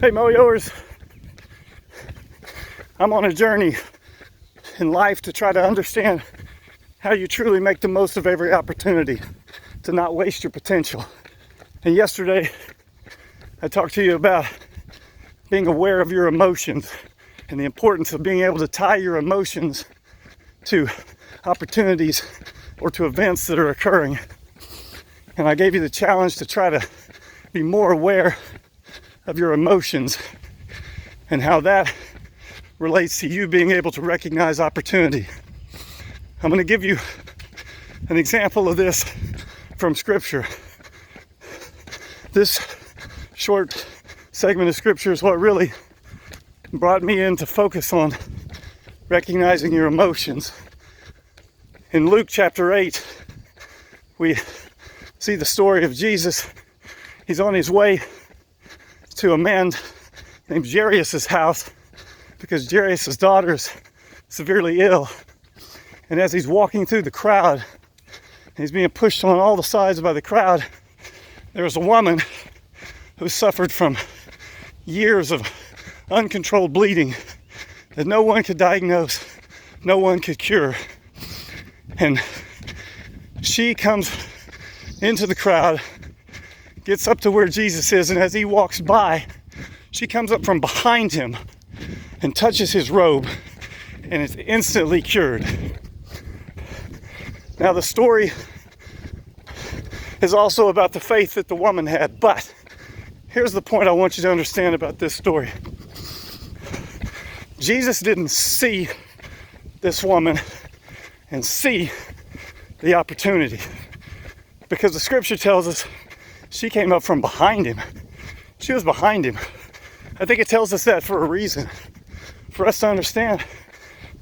Hey Moyoers, I'm on a journey in life to try to understand how you truly make the most of every opportunity to not waste your potential. And yesterday, I talked to you about being aware of your emotions and the importance of being able to tie your emotions to opportunities or to events that are occurring. And I gave you the challenge to try to be more aware of your emotions and how that relates to you being able to recognize opportunity. I'm going to give you an example of this from Scripture. This short segment of Scripture is what really brought me in to focus on recognizing your emotions. In Luke chapter 8, we see the story of Jesus. He's on his way to a man named Jairus' house because Jairus' daughter is severely ill. And as he's walking through the crowd, he's being pushed on all the sides by the crowd, there was a woman who suffered from years of uncontrolled bleeding that no one could diagnose, no one could cure. And she comes into the crowd, gets up to where Jesus is, and as he walks by, she comes up from behind him and touches his robe, and is instantly cured. Now the story is also about the faith that the woman had, but here's the point I want you to understand about this story. Jesus didn't see this woman and see the opportunity, because the scripture tells us she came up from behind him. She was behind him. I think it tells us that for a reason. For us to understand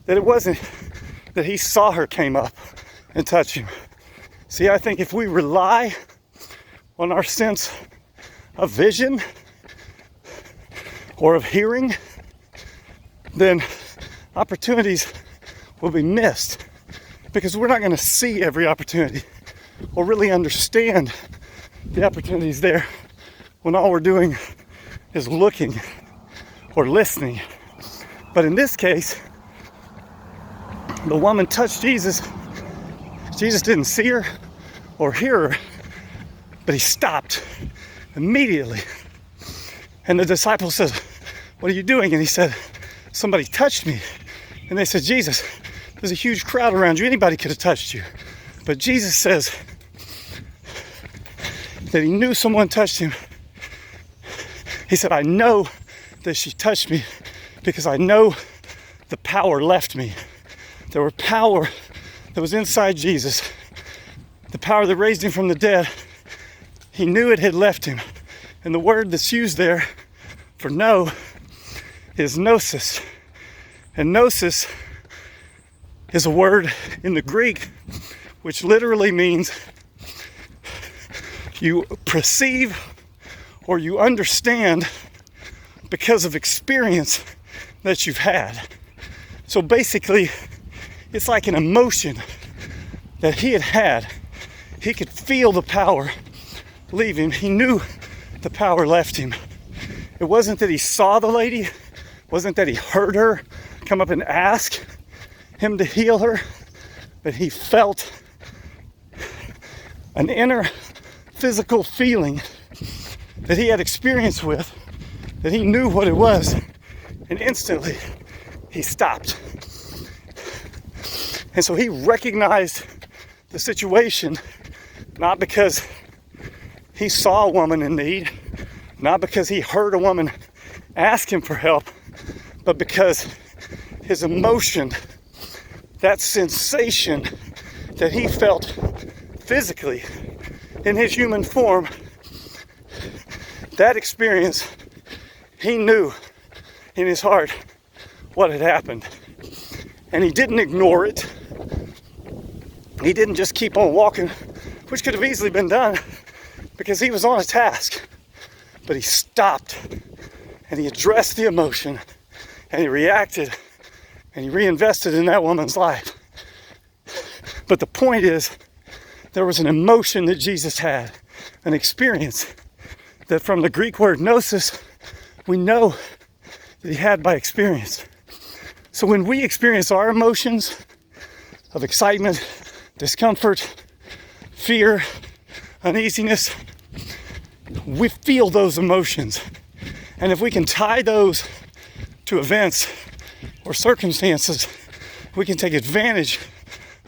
that it wasn't that he saw her came up and touched him. See, I think if we rely on our sense of vision or of hearing, then opportunities will be missed, because we're not going to see every opportunity or really understand the opportunities there when all we're doing is looking or listening. But in this case, the woman touched Jesus. Jesus didn't see her or hear her, but he stopped immediately. And the disciple says, "What are you doing?" And he said, "Somebody touched me." And they said, "Jesus, there's a huge crowd around you. Anybody could have touched you." But Jesus says that he knew someone touched him. He said, "I know that she touched me because I know the power left me." There was power that was inside Jesus, the power that raised him from the dead. He knew it had left him. And the word that's used there for know is gnosis. And gnosis is a word in the Greek which literally means you perceive or you understand because of experience that you've had. So basically, it's like an emotion that he had. He could feel the power leave him. He knew the power left him. It wasn't that he saw the lady. It wasn't that he heard her come up and ask him to heal her. But he felt an inner physical feeling that he had experience with, that he knew what it was. And instantly, he stopped. And so he recognized the situation, not because he saw a woman in need, not because he heard a woman ask him for help, but because his emotion, that sensation that he felt physically in his human form, that experience, he knew in his heart what had happened. And he didn't ignore it. He didn't just keep on walking, which could have easily been done because he was on a task. But he stopped and he addressed the emotion and he reacted and he reinvested in that woman's life. But the point is, there was an emotion that Jesus had, an experience that from the Greek word gnosis we know that he had by experience. So when we experience our emotions of excitement, discomfort, fear, uneasiness, we feel those emotions. And if we can tie those to events or circumstances, we can take advantage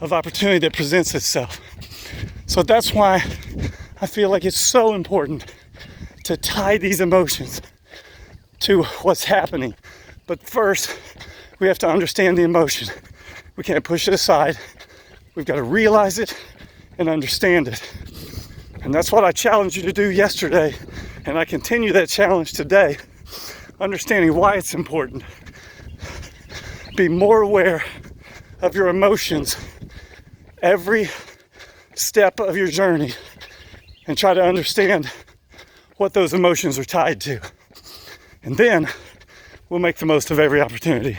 of opportunity that presents itself. So that's why I feel like it's so important to tie these emotions to what's happening. But first, we have to understand the emotion. We can't push it aside. We've got to realize it and understand it. And that's what I challenged you to do yesterday, and I continue that challenge today, understanding why it's important. Be more aware of your emotions every step of your journey and try to understand what those emotions are tied to. And then we'll make the most of every opportunity.